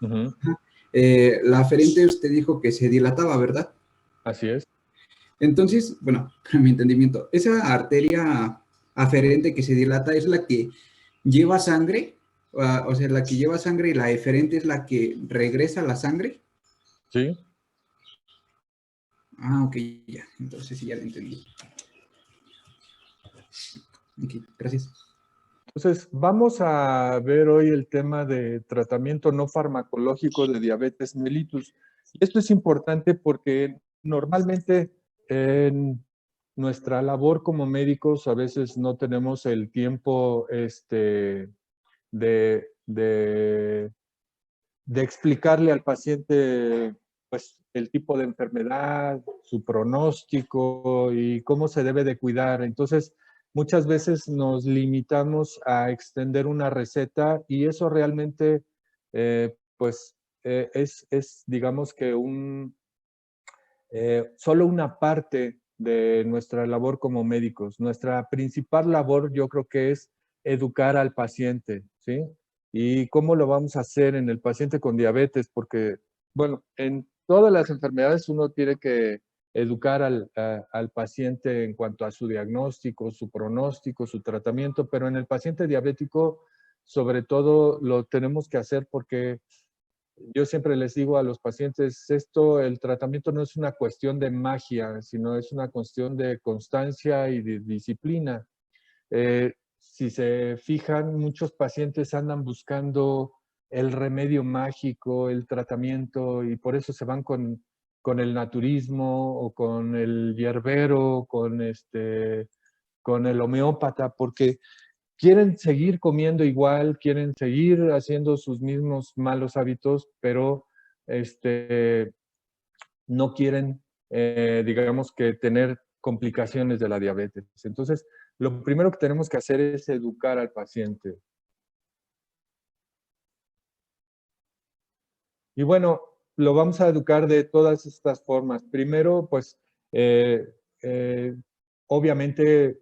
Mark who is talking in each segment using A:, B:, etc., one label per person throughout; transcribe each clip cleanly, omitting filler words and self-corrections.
A: Ujú.
B: La aferente usted dijo que se dilataba, ¿verdad?
A: Así es.
B: Entonces, bueno, a mi entendimiento, esa arteria aferente que se dilata es la que lleva sangre, o sea, la que lleva sangre y la eferente es la que regresa la sangre.
A: Sí.
B: Ah, ok, ya, entonces sí, ya lo entendí. Ok, gracias.
A: Entonces, vamos a ver hoy el tema de tratamiento no farmacológico de diabetes mellitus. Y esto es importante porque normalmente en nuestra labor como médicos a veces no tenemos el tiempo de de explicarle al paciente pues el tipo de enfermedad, su pronóstico y cómo se debe de cuidar. Entonces, muchas veces nos limitamos a extender una receta y eso realmente digamos que solo una parte de nuestra labor como médicos. Nuestra principal labor yo creo que es educar al paciente, ¿sí? ¿Y cómo lo vamos a hacer en el paciente con diabetes? Porque, bueno, en todas las enfermedades uno tiene que educar al paciente en cuanto a su diagnóstico, su pronóstico, su tratamiento, pero en el paciente diabético, sobre todo, lo tenemos que hacer porque yo siempre les digo a los pacientes, el tratamiento no es una cuestión de magia, sino es una cuestión de constancia y de disciplina. Si se fijan, muchos pacientes andan buscando el remedio mágico, el tratamiento, y por eso se van con el naturismo o con el hierbero, con el homeópata, porque quieren seguir comiendo igual, quieren seguir haciendo sus mismos malos hábitos, pero este, no quieren, digamos que tener complicaciones de la diabetes. Entonces, lo primero que tenemos que hacer es educar al paciente. Y bueno, lo vamos a educar de todas estas formas. Primero, pues, eh, eh, obviamente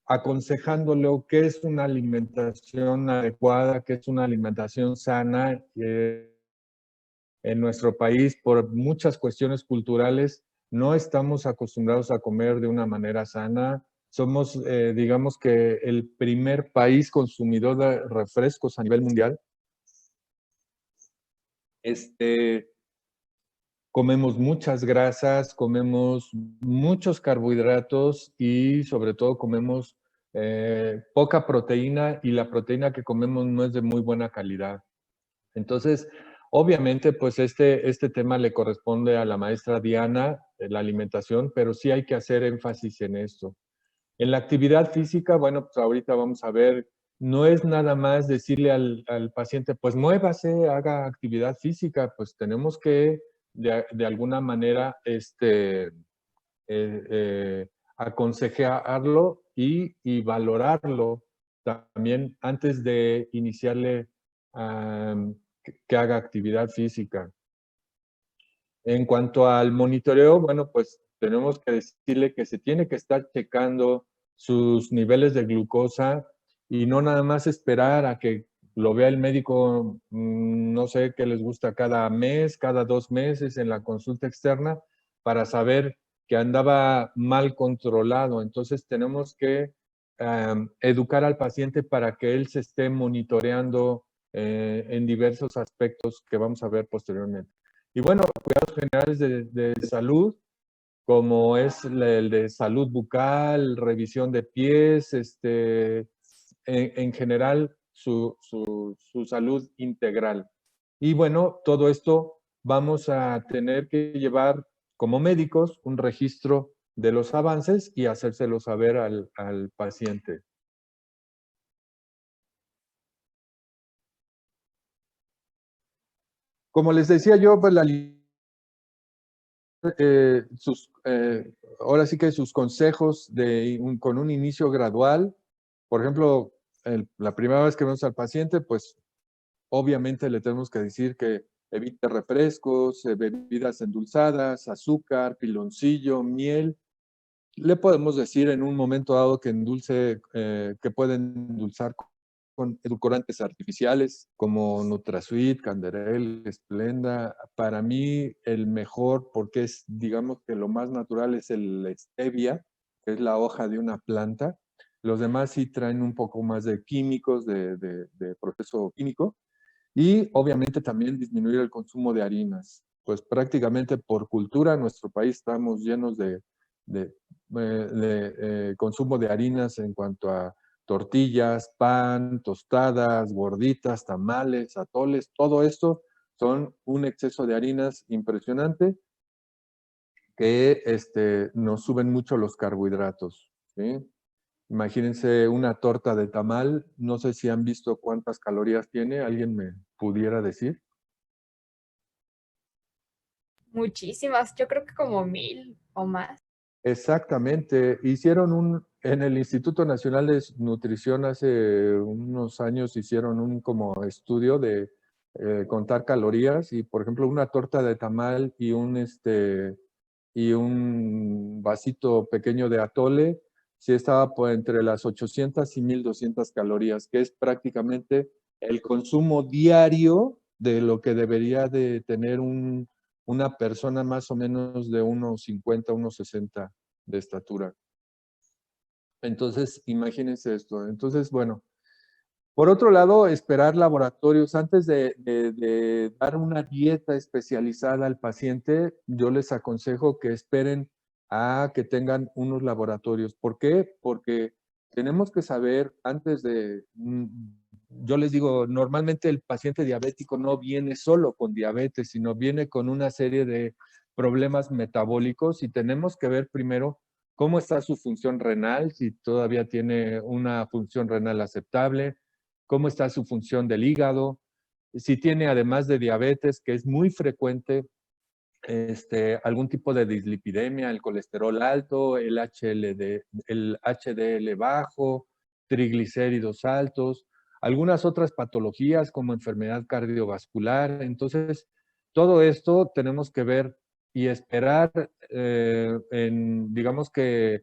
A: aconsejándolo qué es una alimentación adecuada, qué es una alimentación sana. En nuestro país, por muchas cuestiones culturales, no estamos acostumbrados a comer de una manera sana. Somos, digamos que, el primer país consumidor de refrescos a nivel mundial. Este, Comemos muchas grasas, comemos muchos carbohidratos y sobre todo comemos poca proteína y la proteína que comemos no es de muy buena calidad. Entonces, obviamente, pues este tema le corresponde a la maestra Diana, la alimentación, pero sí hay que hacer énfasis en esto. En la actividad física, bueno, pues ahorita vamos a ver, no es nada más decirle al paciente, pues muévase, haga actividad física, pues tenemos que de alguna manera aconsejarlo y valorarlo también antes de iniciarle que haga actividad física. En cuanto al monitoreo, bueno, pues tenemos que decirle que se tiene que estar checando sus niveles de glucosa y no nada más esperar a que lo vea el médico, no sé, qué les gusta cada mes, cada 2 meses en la consulta externa para saber que andaba mal controlado. Entonces tenemos que educar al paciente para que él se esté monitoreando en diversos aspectos que vamos a ver posteriormente. Y bueno, cuidados generales de salud, como es el de salud bucal, revisión de pies, en general su salud integral. Y bueno, todo esto vamos a tener que llevar como médicos un registro de los avances y hacérselo saber al paciente. Como les decía yo, pues ahora sí que sus consejos con un inicio gradual. Por ejemplo, la primera vez que vemos al paciente, pues obviamente le tenemos que decir que evite refrescos, bebidas endulzadas, azúcar, piloncillo, miel. Le podemos decir en un momento dado que endulce, que pueden endulzar con edulcorantes artificiales como NutraSweet, Canderel, Splenda. Para mí el mejor, porque es, digamos que lo más natural, es el stevia, que es la hoja de una planta. Los demás sí traen un poco más de químicos, de proceso químico. Y obviamente también disminuir el consumo de harinas. Pues prácticamente por cultura en nuestro país estamos llenos de consumo de harinas en cuanto a tortillas, pan, tostadas, gorditas, tamales, atoles, todo esto son un exceso de harinas impresionante que nos suben mucho los carbohidratos, ¿sí? Imagínense una torta de tamal, no sé si han visto cuántas calorías tiene, ¿alguien me pudiera decir?
C: Muchísimas, yo creo que como 1000 o más.
A: Exactamente. En el Instituto Nacional de Nutrición hace unos años hicieron un como estudio de contar calorías y, por ejemplo, una torta de tamal y un vasito pequeño de atole, sí estaba por entre las 800 y 1200 calorías, que es prácticamente el consumo diario de lo que debería de tener una persona más o menos de unos 50, unos 60 de estatura. Entonces, imagínense esto. Entonces, bueno, por otro lado, esperar laboratorios. Antes de dar una dieta especializada al paciente, yo les aconsejo que esperen a que tengan unos laboratorios. ¿Por qué? Porque tenemos que saber antes yo les digo, normalmente el paciente diabético no viene solo con diabetes, sino viene con una serie de problemas metabólicos y tenemos que ver primero cómo está su función renal, si todavía tiene una función renal aceptable, cómo está su función del hígado, si tiene además de diabetes, que es muy frecuente, algún tipo de dislipidemia, el colesterol alto, el HDL bajo, triglicéridos altos, algunas otras patologías como enfermedad cardiovascular. Entonces, todo esto tenemos que ver y esperar digamos que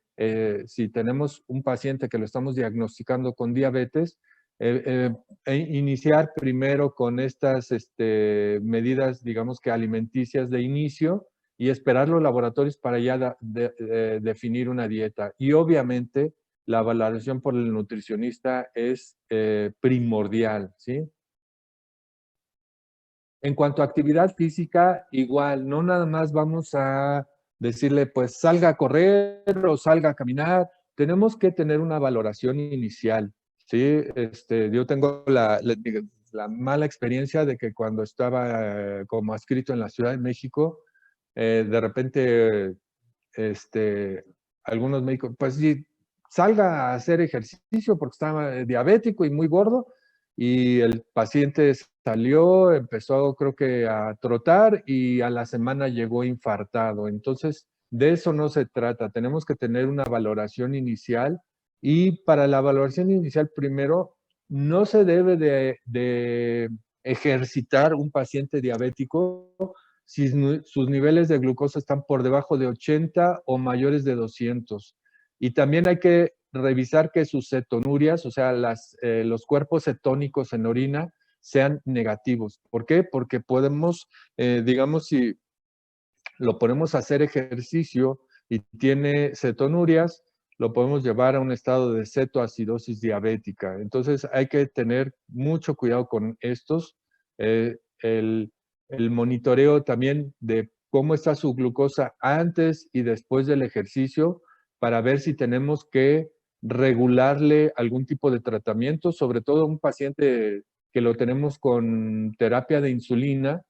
A: si tenemos un paciente que lo estamos diagnosticando con diabetes, iniciar primero con estas medidas, digamos que alimenticias de inicio y esperar los laboratorios para ya definir una dieta. Y obviamente la valoración por el nutricionista es primordial, ¿sí? En cuanto a actividad física, igual, no nada más vamos a decirle, pues salga a correr o salga a caminar. Tenemos que tener una valoración inicial, ¿sí? Yo tengo la mala experiencia de que cuando estaba como adscrito en la Ciudad de México, de repente, algunos médicos, pues sí, salga a hacer ejercicio porque estaba diabético y muy gordo, y el paciente salió, empezó creo que a trotar y a la semana llegó infartado. Entonces, de eso no se trata. Tenemos que tener una valoración inicial y para la valoración inicial primero no se debe de ejercitar un paciente diabético si sus niveles de glucosa están por debajo de 80 o mayores de 200. Y también hay que revisar que sus cetonurias, o sea, los cuerpos cetónicos en orina, sean negativos. ¿Por qué? Porque podemos, digamos, si lo ponemos a hacer ejercicio y tiene cetonurias, lo podemos llevar a un estado de cetoacidosis diabética. Entonces hay que tener mucho cuidado con estos. El monitoreo también de cómo está su glucosa antes y después del ejercicio para ver si tenemos que regularle algún tipo de tratamiento, sobre todo un paciente que lo tenemos con terapia de insulina,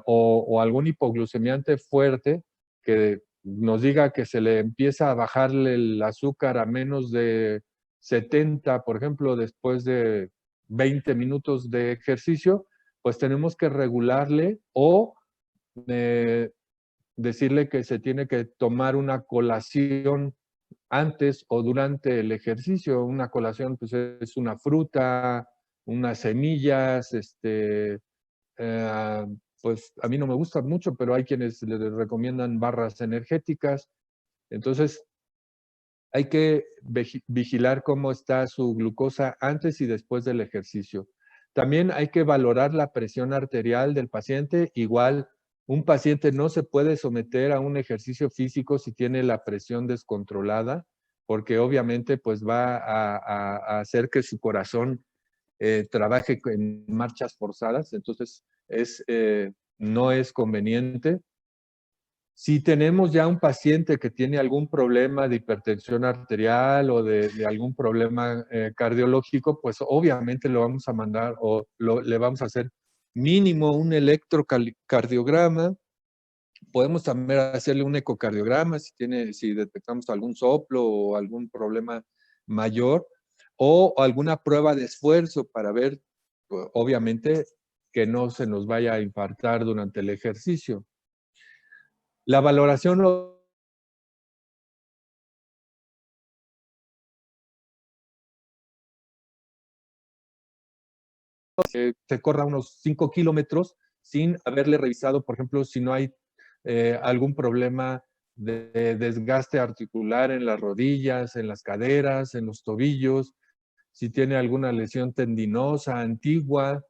A: o algún hipoglucemiante fuerte que nos diga que se le empieza a bajarle el azúcar a menos de 70, por ejemplo, después de 20 minutos de ejercicio, pues tenemos que regularle o eh, decirle que se tiene que tomar una colación antes o durante el ejercicio. Una colación pues es una fruta, unas semillas, eh, pues a mí no me gusta mucho, pero hay quienes le recomiendan barras energéticas. Entonces, Hay que vigilar cómo está su glucosa antes y después del ejercicio. También hay que valorar la presión arterial del paciente. Igual, un paciente no se puede someter a un ejercicio físico si tiene la presión descontrolada, porque obviamente pues va a hacer que su corazón trabaje en marchas forzadas. Entonces, no es conveniente. Si tenemos ya un paciente que tiene algún problema de hipertensión arterial o de algún problema cardiológico, pues obviamente lo vamos a mandar o le vamos a hacer mínimo un electrocardiograma. Podemos también hacerle un ecocardiograma si detectamos algún soplo o algún problema mayor, o alguna prueba de esfuerzo para ver, pues, obviamente, que no se nos vaya a infartar durante el ejercicio. La valoración se corra unos 5 kilómetros sin haberle revisado, por ejemplo, si no hay algún problema de desgaste articular en las rodillas, en las caderas, en los tobillos, si tiene alguna lesión tendinosa antigua.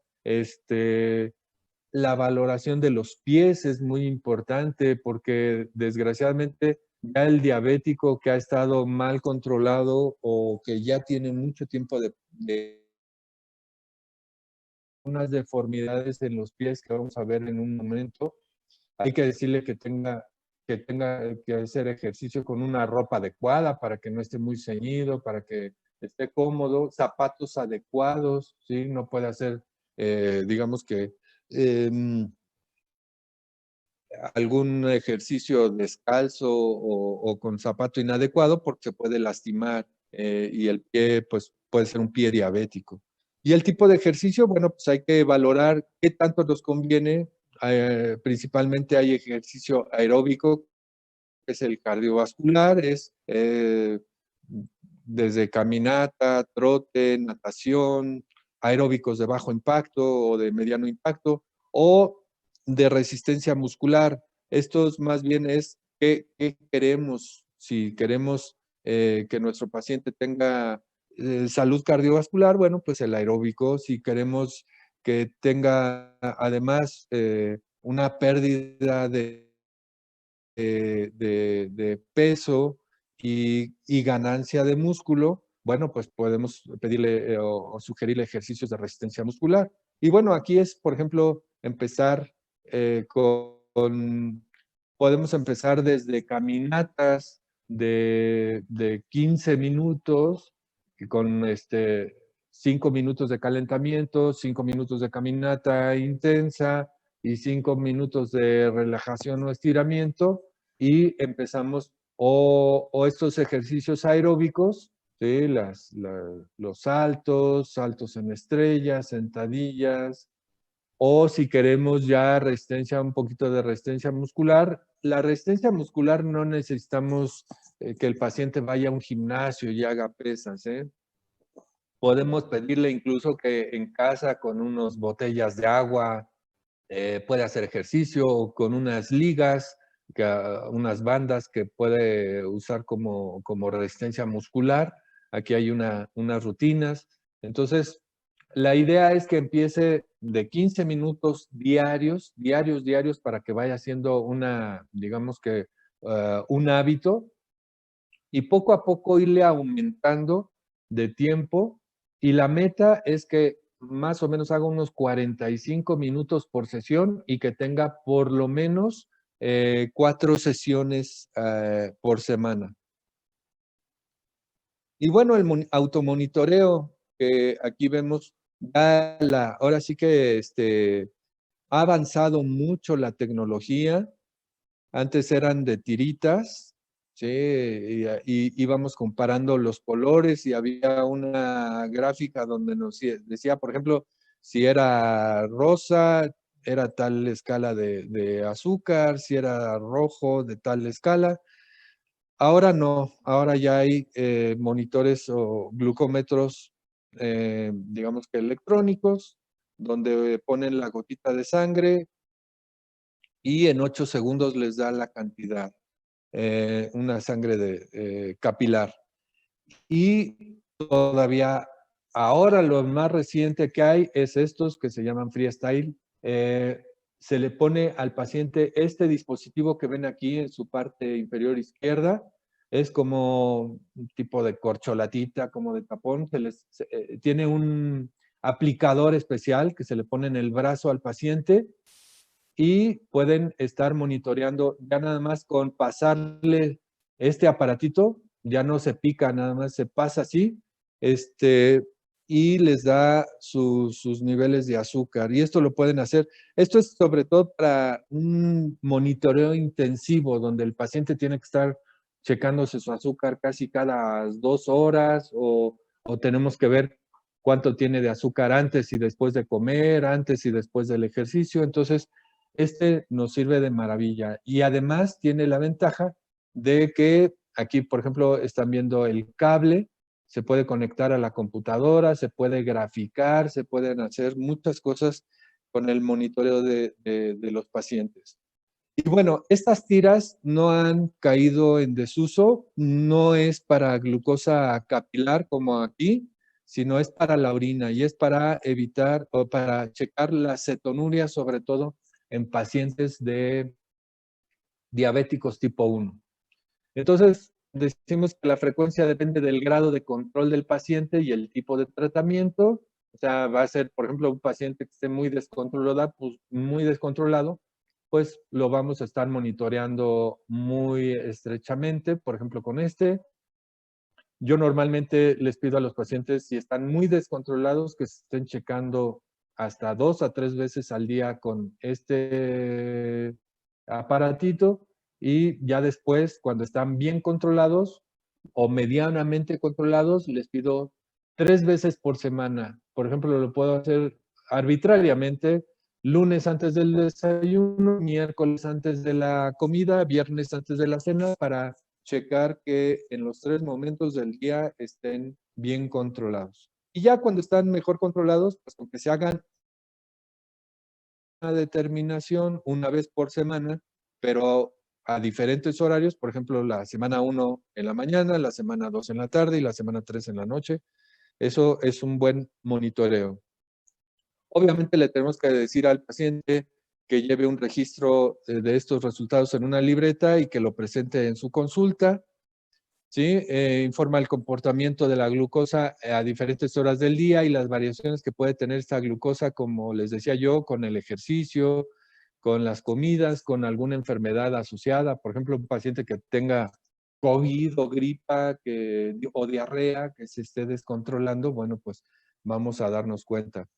A: La valoración de los pies es muy importante porque desgraciadamente ya el diabético que ha estado mal controlado o que ya tiene mucho tiempo de unas deformidades en los pies que vamos a ver en un momento, hay que decirle que tenga que hacer ejercicio con una ropa adecuada para que no esté muy ceñido, para que esté cómodo, zapatos adecuados, ¿sí? No puede hacer, digamos que, algún ejercicio descalzo o con zapato inadecuado porque se puede lastimar y el pie pues puede ser un pie diabético. Y el tipo de ejercicio, bueno, pues hay que valorar qué tanto nos conviene. Principalmente hay ejercicio aeróbico, que es el cardiovascular, es desde caminata, trote, natación, aeróbicos de bajo impacto o de mediano impacto, o de resistencia muscular. Estos más bien es qué queremos, si queremos que nuestro paciente tenga salud cardiovascular, bueno, pues el aeróbico. Si queremos que tenga además una pérdida de peso y ganancia de músculo, bueno, pues podemos pedirle o sugerirle ejercicios de resistencia muscular. Y bueno, aquí es, por ejemplo, empezar podemos empezar desde caminatas de 15 minutos, con 5 minutos de calentamiento, 5 minutos de caminata intensa y 5 minutos de relajación o estiramiento, y empezamos o estos ejercicios aeróbicos, ¿sí? Los saltos en estrellas, sentadillas, o si queremos ya resistencia, un poquito de resistencia muscular. La resistencia muscular no necesitamos que el paciente vaya a un gimnasio y haga pesas, ¿eh? Podemos pedirle incluso que en casa con unas botellas de agua puede hacer ejercicio, con unas ligas, unas bandas que puede usar como resistencia muscular. Aquí hay unas rutinas. Entonces, la idea es que empiece de 15 minutos diarios, para que vaya siendo digamos que, un hábito, y poco a poco irle aumentando de tiempo. Y la meta es que más o menos haga unos 45 minutos por sesión y que tenga por lo menos 4 sesiones por semana. Y bueno, el automonitoreo, que aquí vemos, ahora sí que ha avanzado mucho la tecnología. Antes eran de tiritas, ¿sí? Y íbamos comparando los colores y había una gráfica donde nos decía, por ejemplo, si era rosa, era tal escala de azúcar, si era rojo, de tal escala. Ahora no, ahora ya hay monitores o glucómetros, digamos que electrónicos, donde ponen la gotita de sangre y en 8 segundos les da la cantidad, una sangre capilar. Y todavía ahora lo más reciente que hay es estos que se llaman Freestyle. Se le pone al paciente este dispositivo que ven aquí en su parte inferior izquierda. Es como un tipo de corcholatita, como de tapón. Tiene un aplicador especial que se le pone en el brazo al paciente y pueden estar monitoreando ya nada más con pasarle este aparatito, ya no se pica, nada más se pasa así, y les da sus niveles de azúcar. Y esto lo pueden hacer. Esto es sobre todo para un monitoreo intensivo, donde el paciente tiene que estar checándose su azúcar casi cada 2 horas o tenemos que ver cuánto tiene de azúcar antes y después de comer, antes y después del ejercicio. Entonces, nos sirve de maravilla y además tiene la ventaja de que aquí, por ejemplo, están viendo el cable, se puede conectar a la computadora, se puede graficar, se pueden hacer muchas cosas con el monitoreo de los pacientes. Y bueno, estas tiras no han caído en desuso, no es para glucosa capilar como aquí, sino es para la orina y es para evitar o para checar la cetonuria, sobre todo en pacientes de diabéticos tipo 1. Entonces, decimos que la frecuencia depende del grado de control del paciente y el tipo de tratamiento. O sea, va a ser, por ejemplo, un paciente que esté muy descontrolado, pues lo vamos a estar monitoreando muy estrechamente, por ejemplo, con este. Yo normalmente les pido a los pacientes, si están muy descontrolados, que se estén checando hasta 2 a 3 veces al día con este aparatito y ya después, cuando están bien controlados o medianamente controlados, les pido 3 veces por semana. Por ejemplo, lo puedo hacer arbitrariamente, lunes antes del desayuno, miércoles antes de la comida, viernes antes de la cena, para checar que en los 3 momentos del día estén bien controlados. Y ya cuando están mejor controlados, pues aunque se hagan una determinación una vez por semana, pero a diferentes horarios, por ejemplo, la semana 1 en la mañana, la semana 2 en la tarde y la semana 3 en la noche. Eso es un buen monitoreo. Obviamente le tenemos que decir al paciente que lleve un registro de estos resultados en una libreta y que lo presente en su consulta. ¿Sí? Informa el comportamiento de la glucosa a diferentes horas del día y las variaciones que puede tener esta glucosa, como les decía yo, con el ejercicio, con las comidas, con alguna enfermedad asociada. Por ejemplo, un paciente que tenga COVID o gripa o diarrea que se esté descontrolando, bueno, pues vamos a darnos cuenta.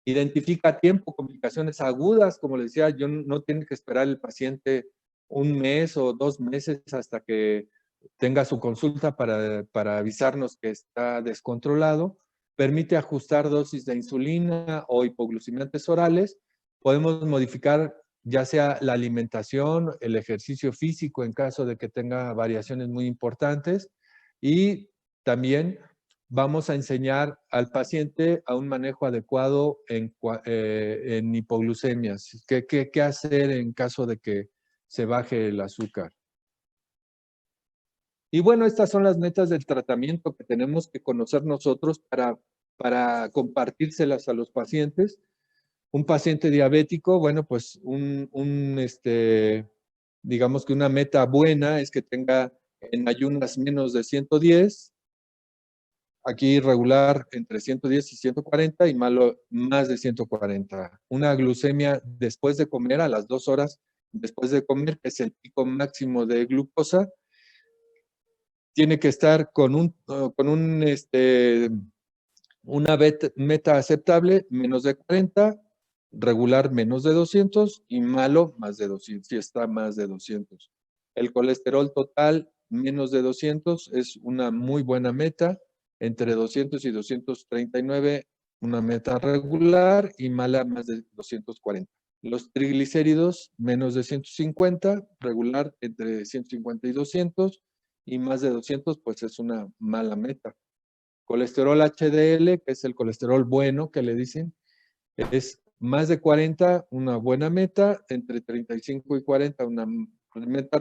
A: Identifica a tiempo complicaciones agudas, como les decía, no tiene que esperar el paciente un mes o 2 meses hasta que tenga su consulta para avisarnos que está descontrolado. Permite ajustar dosis de insulina o hipoglucemiantes orales. Podemos modificar ya sea la alimentación, el ejercicio físico en caso de que tenga variaciones muy importantes y también vamos a enseñar al paciente a un manejo adecuado en hipoglucemias. ¿Qué hacer en caso de que se baje el azúcar? Y bueno, estas son las metas del tratamiento que tenemos que conocer nosotros para compartírselas a los pacientes. Un paciente diabético, bueno, pues digamos que una meta buena es que tenga en ayunas menos de 110, aquí regular entre 110 y 140 y malo más de 140. Una glucemia después de comer, a las 2 horas después de comer, que es el pico máximo de glucosa, tiene que estar con una meta aceptable menos de 40, regular menos de 200 y malo más de 200, si está más de 200. El colesterol total menos de 200 es una muy buena meta, entre 200 y 239 una meta regular y mala más de 240. Los triglicéridos menos de 150, regular entre 150 y 200 y más de 200 pues es una mala meta. Colesterol HDL, que es el colesterol bueno que le dicen, es más de 40, una buena meta, entre 35 y 40, una meta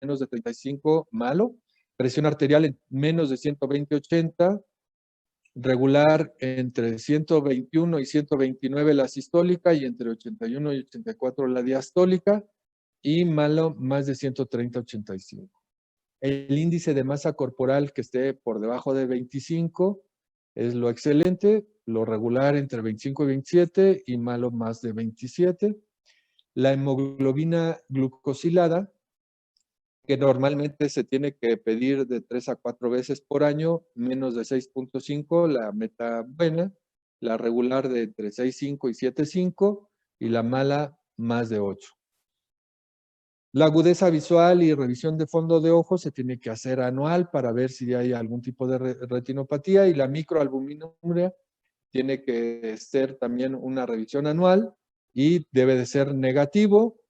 A: menos de 35, malo. Presión arterial en menos de 120/80. Regular entre 121 y 129 la sistólica y entre 81 y 84 la diastólica. Y malo, más de 130/85. El índice de masa corporal que esté por debajo de 25 es lo excelente, lo regular entre 25 y 27 y malo más de 27. La hemoglobina glucosilada, que normalmente se tiene que pedir de 3 a 4 veces por año, menos de 6.5, la meta buena, la regular de entre 6.5 y 7.5 y la mala más de 8. La agudeza visual y revisión de fondo de ojo se tiene que hacer anual para ver si hay algún tipo de retinopatía, y la microalbuminuria tiene que ser también una revisión anual y debe de ser negativo,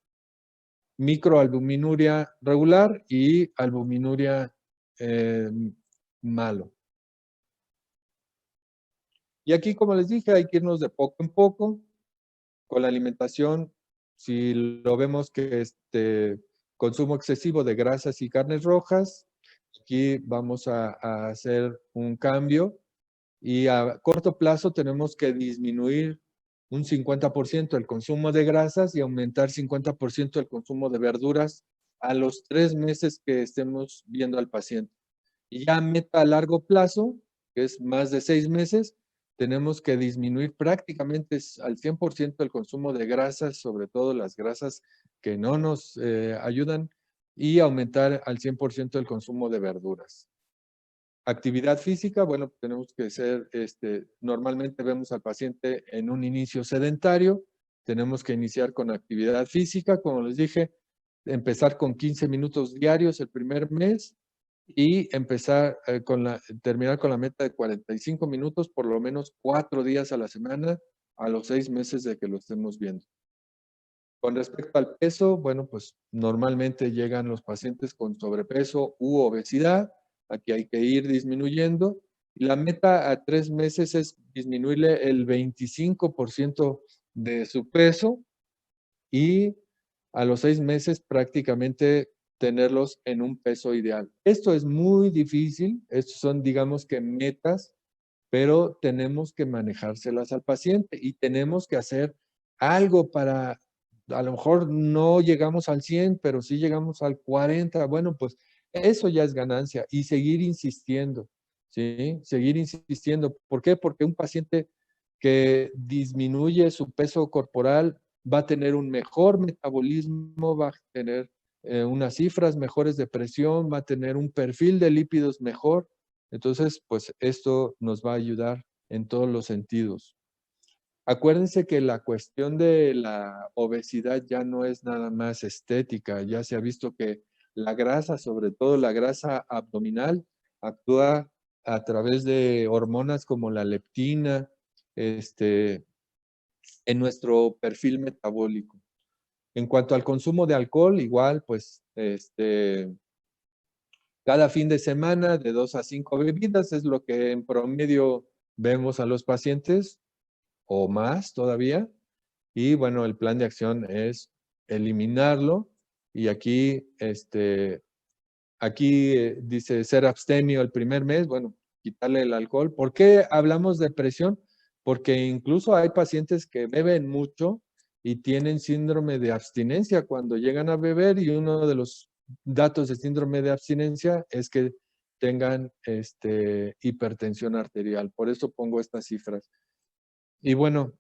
A: microalbuminuria regular y albuminuria malo. Y aquí, como les dije, hay que irnos de poco en poco con la alimentación. Si lo vemos que consumo excesivo de grasas y carnes rojas, aquí vamos a hacer un cambio, y a corto plazo tenemos que disminuir un 50% el consumo de grasas y aumentar 50% el consumo de verduras a los 3 meses que estemos viendo al paciente. Y ya meta a largo plazo, que es más de 6 meses, tenemos que disminuir prácticamente al 100% el consumo de grasas, sobre todo las grasas que no nos ayudan, y aumentar al 100% el consumo de verduras. Actividad física, bueno, tenemos que ser, normalmente vemos al paciente en un inicio sedentario, tenemos que iniciar con actividad física, como les dije, empezar con 15 minutos diarios el primer mes, y empezar terminar con la meta de 45 minutos, por lo menos 4 días a la semana, a los 6 meses de que lo estemos viendo. Con respecto al peso, bueno, pues normalmente llegan los pacientes con sobrepeso u obesidad. Aquí hay que ir disminuyendo. Y la meta a 3 meses es disminuirle el 25% de su peso, y a los 6 meses prácticamente tenerlos en un peso ideal. Esto es muy difícil, estos son, digamos que, metas, pero tenemos que manejárselas al paciente y tenemos que hacer algo para, a lo mejor no llegamos al 100, pero sí llegamos al 40, bueno, pues eso ya es ganancia, y seguir insistiendo, ¿sí? Seguir insistiendo. ¿Por qué? Porque un paciente que disminuye su peso corporal va a tener un mejor metabolismo, va a tener unas cifras mejores de presión, va a tener un perfil de lípidos mejor. Entonces, pues esto nos va a ayudar en todos los sentidos. Acuérdense que la cuestión de la obesidad ya no es nada más estética. Ya se ha visto que la grasa, sobre todo la grasa abdominal, actúa a través de hormonas como la leptina, en nuestro perfil metabólico. En cuanto al consumo de alcohol, igual, pues, cada fin de semana de 2 a 5 bebidas es lo que en promedio vemos a los pacientes, o más todavía. Y bueno, el plan de acción es eliminarlo. Y aquí, dice ser abstemio el primer mes, bueno, quitarle el alcohol. ¿Por qué hablamos de presión? Porque incluso hay pacientes que beben mucho y tienen síndrome de abstinencia cuando llegan a beber, y uno de los datos de síndrome de abstinencia es que tengan hipertensión arterial. Por eso pongo estas cifras. Y bueno,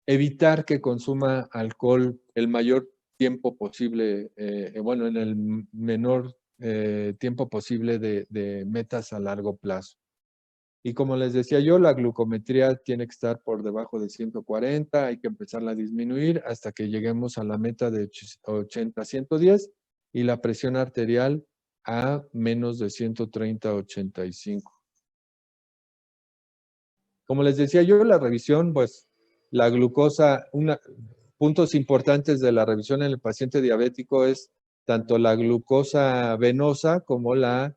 A: evitar que consuma alcohol el mayor tiempo posible, bueno, en el menor tiempo posible de metas a largo plazo. Y como les decía yo, la glucometría tiene que estar por debajo de 140, hay que empezarla a disminuir hasta que lleguemos a la meta de 80 a 110, y la presión arterial a menos de 130 a 85. Como les decía yo, la revisión, pues la glucosa, puntos importantes de la revisión en el paciente diabético es tanto la glucosa venosa como la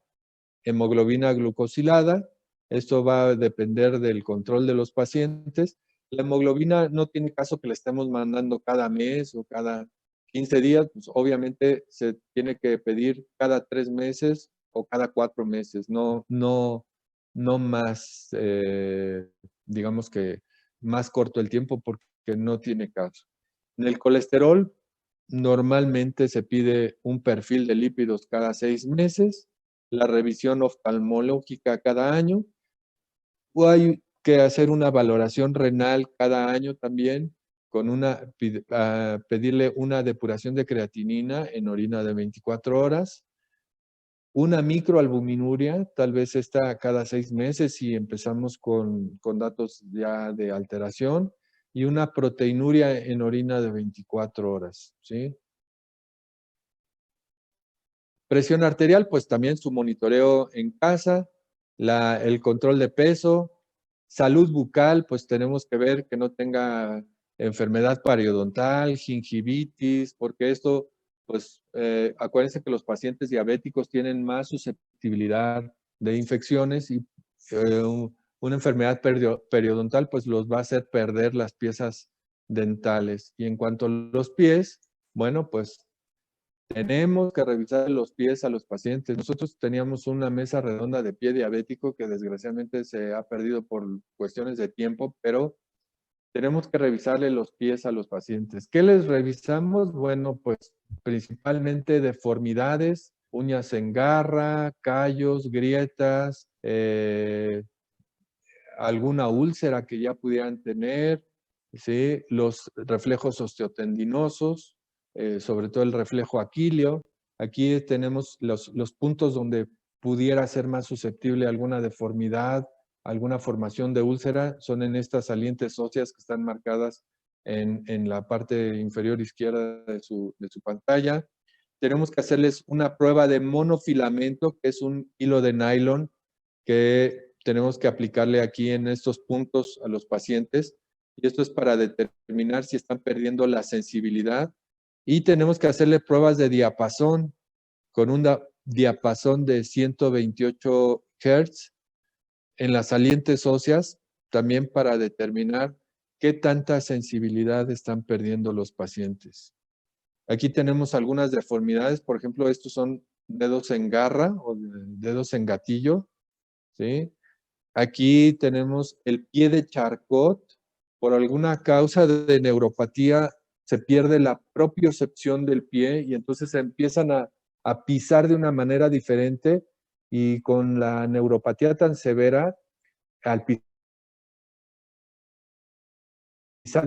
A: hemoglobina glucosilada. Esto va a depender del control de los pacientes. La hemoglobina no tiene caso que le estemos mandando cada mes o cada 15 días, pues obviamente se tiene que pedir cada 3 meses o cada 4 meses, no más, digamos que más corto el tiempo porque no tiene caso. En el colesterol, normalmente se pide un perfil de lípidos cada 6 meses, la revisión oftalmológica cada año, o hay que hacer una valoración renal cada año también, con pedirle una depuración de creatinina en orina de 24 horas, una microalbuminuria, tal vez esta cada 6 meses si empezamos con datos ya de alteración, y una proteinuria en orina de 24 horas, ¿sí? Presión arterial, pues también su monitoreo en casa, el control de peso. Salud bucal, pues tenemos que ver que no tenga enfermedad periodontal, gingivitis, porque esto, pues acuérdense que los pacientes diabéticos tienen más susceptibilidad de infecciones y una enfermedad periodontal pues los va a hacer perder las piezas dentales. Y en cuanto a los pies, bueno, pues tenemos que revisar los pies a los pacientes. Nosotros teníamos una mesa redonda de pie diabético que desgraciadamente se ha perdido por cuestiones de tiempo, pero tenemos que revisarle los pies a los pacientes. ¿Qué les revisamos? Bueno, pues principalmente deformidades, uñas en garra, callos, grietas, alguna úlcera que ya pudieran tener, ¿sí? Los reflejos osteotendinosos, sobre todo el reflejo aquileo. Aquí tenemos los puntos donde pudiera ser más susceptible a alguna deformidad, alguna formación de úlcera, son en estas salientes óseas que están marcadas en la parte inferior izquierda de su pantalla. Tenemos que hacerles una prueba de monofilamento, que es un hilo de nylon que tenemos que aplicarle aquí en estos puntos a los pacientes. Y esto es para determinar si están perdiendo la sensibilidad. Y tenemos que hacerle pruebas de diapasón con un diapasón de 128 Hz en las salientes óseas, también para determinar qué tanta sensibilidad están perdiendo los pacientes. Aquí tenemos algunas deformidades, por ejemplo, estos son dedos en garra o dedos en gatillo, ¿sí? Aquí tenemos el pie de Charcot. Por alguna causa de neuropatía se pierde la propiocepción del pie y entonces se empiezan a pisar de una manera diferente y con la neuropatía tan severa, al pisar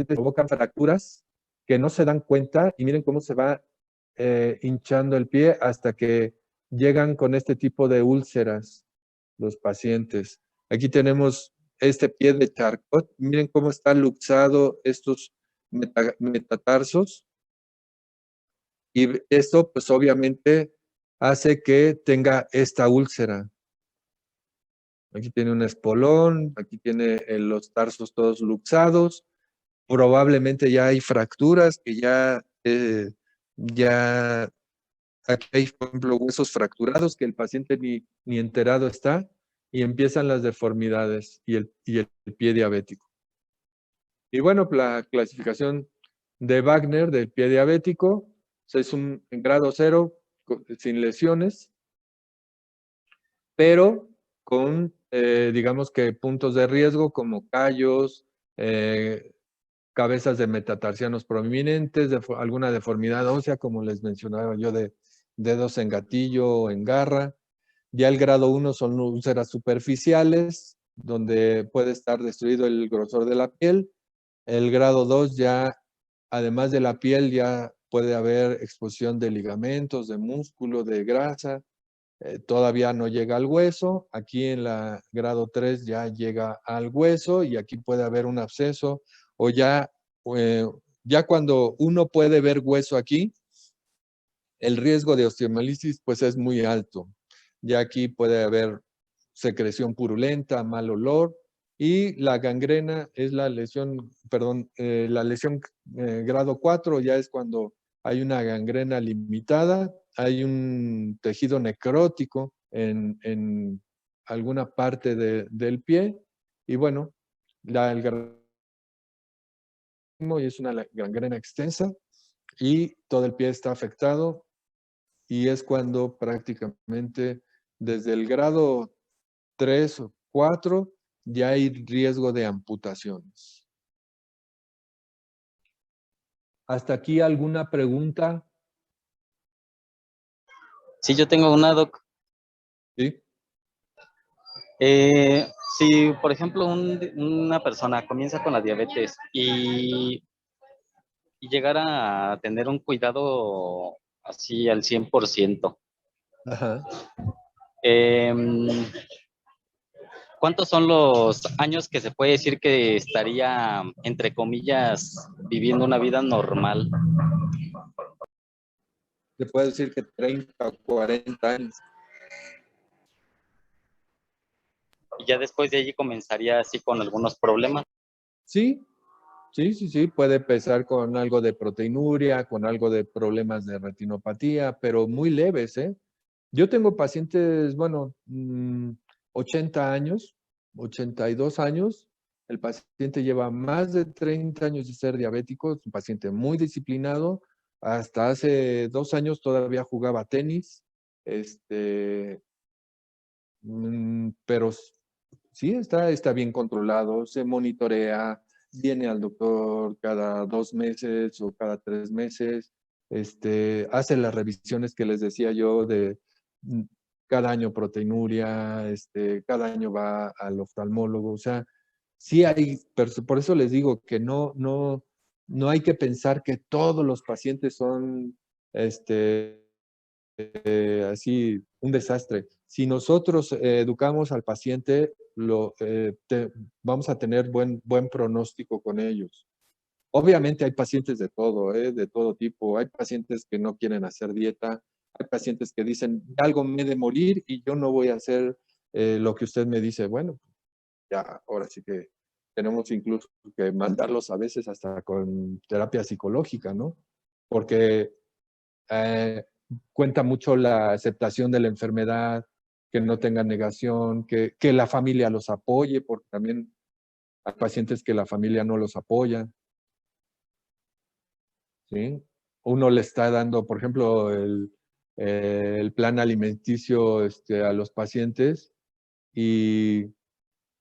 A: provocan fracturas que no se dan cuenta y miren cómo se va hinchando el pie hasta que llegan con este tipo de úlceras los pacientes. Aquí tenemos este pie de Charcot. Miren cómo está luxado estos metatarsos. Y esto, pues obviamente, hace que tenga esta úlcera. Aquí tiene un espolón, aquí tiene los tarsos todos luxados. Probablemente ya hay fracturas que ya aquí hay, por ejemplo, huesos fracturados que el paciente ni enterado está y empiezan las deformidades y el pie diabético. Y bueno, la clasificación de Wagner del pie diabético es un grado 0 sin lesiones, pero con, digamos que puntos de riesgo como callos, cabezas de metatarsianos prominentes, alguna deformidad ósea, como les mencionaba yo, de dedos en gatillo o en garra. Ya el grado 1 son úlceras superficiales, donde puede estar destruido el grosor de la piel. El grado 2 ya, además de la piel, ya puede haber exposición de ligamentos, de músculo, de grasa. Todavía no llega al hueso. Aquí en la grado 3 ya llega al hueso y aquí puede haber un absceso o eh, ya cuando uno puede ver hueso aquí, el riesgo de osteomelisis pues es muy alto. Ya aquí puede haber secreción purulenta, mal olor y la gangrena es la lesión, perdón, la lesión grado 4 ya es cuando hay una gangrena limitada, hay un tejido necrótico en alguna parte del pie y bueno, el y es una gangrena extensa y todo el pie está afectado y es cuando prácticamente desde el grado 3 o 4 ya hay riesgo de amputaciones. ¿Hasta aquí alguna pregunta?
D: Sí, yo tengo una, doc.
A: ¿Sí?
D: Si, por ejemplo, una persona comienza con la diabetes y llegara a tener un cuidado así al 100%,
A: Ajá.
D: ¿cuántos son los años que se puede decir que estaría, entre comillas, viviendo una vida normal?
A: Se puede decir que 30 o 40 años.
D: Y ya después de allí comenzaría así con algunos problemas.
A: Sí, sí. Puede empezar con algo de proteinuria, con algo de problemas de retinopatía, pero muy leves, ¿eh? Yo tengo pacientes, bueno, 80 años, 82 años. El paciente lleva más de 30 años de ser diabético, es un paciente muy disciplinado. Hasta hace 2 años todavía jugaba tenis, pero sí está bien controlado, se monitorea, viene al doctor cada 2 meses o cada 3 meses, hace las revisiones que les decía yo de mm, cada año proteinuria, cada año va al oftalmólogo, o sea, sí hay, por eso les digo que no hay que pensar que todos los pacientes son, así un desastre. Si nosotros educamos al paciente, vamos a tener buen pronóstico con ellos. Obviamente hay pacientes de todo tipo. Hay pacientes que no quieren hacer dieta, hay pacientes que dicen, algo me he de morir y yo no voy a hacer lo que usted me dice. Bueno, ya, ahora sí que tenemos incluso que mandarlos a veces hasta con terapia psicológica, ¿no? Porque eh, cuenta mucho la aceptación de la enfermedad, que no tengan negación, que la familia los apoye, porque también hay pacientes que la familia no los apoya, ¿sí? Uno le está dando, por ejemplo, el plan alimenticio a los pacientes y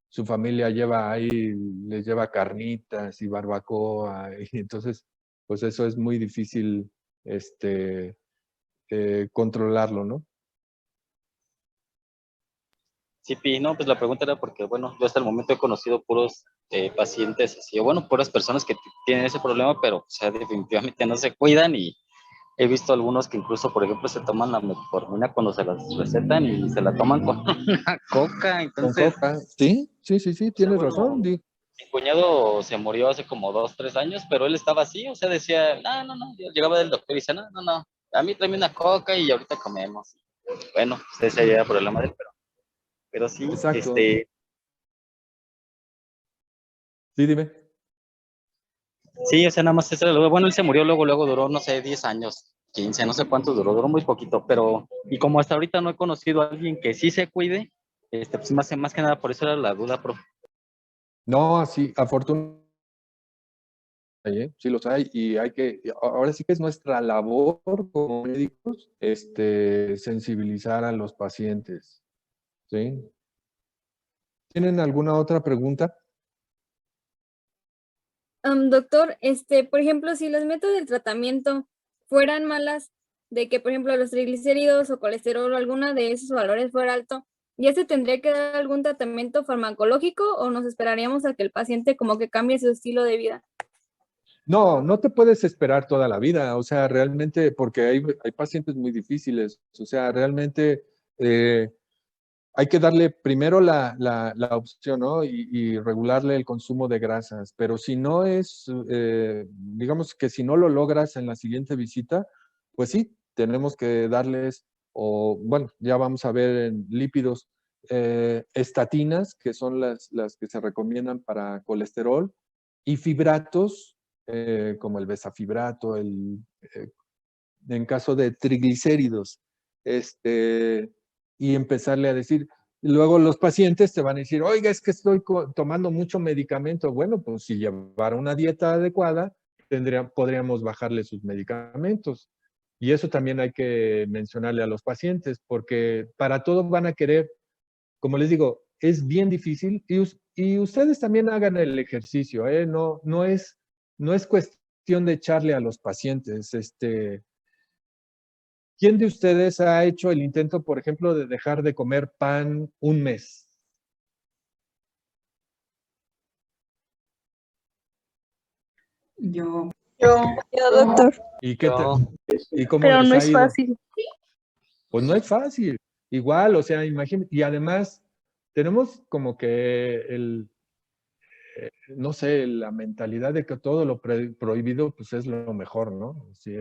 A: su familia les lleva carnitas y barbacoa, y entonces, pues eso es muy difícil controlarlo, ¿no?
D: Sí, Pi, no, pues la pregunta era porque, bueno, yo hasta el momento he conocido puros pacientes así, o bueno, puras personas que tienen ese problema, pero o sea, definitivamente no se cuidan y he visto algunos que incluso, por ejemplo, se toman la metformina cuando se las recetan y se la toman con una coca,
A: Con
D: entonces,
A: coca. Sí,
D: o sea,
A: tienes
D: bueno,
A: razón.
D: mi cuñado se murió hace como 2, 3 años, pero él estaba así, o sea, decía, no, yo llegaba del doctor y decía, no, a mí tráeme una coca y ahorita comemos. Bueno, pues ese era el problema de él, pero sí,
A: Exacto. Sí, dime.
D: sí, o sea, nada más ese era bueno, él se murió luego duró, no sé, 10 años, 15, no sé cuánto duró muy poquito, pero, y como hasta ahorita no he conocido a alguien que sí se cuide, pues más que nada por eso era la duda, profe.
A: No, sí, afortunadamente, sí los hay y ahora sí que es nuestra labor como médicos, sensibilizar a los pacientes, ¿sí? ¿Tienen alguna otra pregunta?
E: Doctor, por ejemplo, si los métodos de tratamiento fueran malas, de que, por ejemplo, los triglicéridos o colesterol o alguno de esos valores fuera alto, ¿ya se tendría que dar algún tratamiento farmacológico o nos esperaríamos a que el paciente como que cambie su estilo de vida?
A: No te puedes esperar toda la vida, o sea, realmente, porque hay pacientes muy difíciles, o sea, realmente hay que darle primero la opción, ¿no? Y regularle el consumo de grasas, pero si no digamos que si no lo logras en la siguiente visita, pues sí, tenemos que darles, o bueno, ya vamos a ver en lípidos, estatinas, que son las que se recomiendan para colesterol, y fibratos, como el besafibrato, en caso de triglicéridos, y empezarle a decir, luego los pacientes te van a decir, oiga, es que estoy tomando mucho medicamento. Bueno, pues si llevar una dieta adecuada, podríamos bajarle sus medicamentos. Y eso también hay que mencionarle a los pacientes, porque para todo van a querer, como les digo, es bien difícil y ustedes también hagan el ejercicio, ¿eh? No es cuestión de echarle a los pacientes. ¿Quién de ustedes ha hecho el intento, por ejemplo, de dejar de comer pan un mes?
B: Yo,
F: Yo, doctor.
A: ¿Y
G: Yo.
A: y cómo
F: Pero
A: les
F: no
A: ha
F: es
A: ido?
F: fácil.
A: Pues no es fácil. Igual, o sea, imagínate, y además tenemos como que no sé, la mentalidad de que todo lo prohibido pues es lo mejor, ¿no? Sí,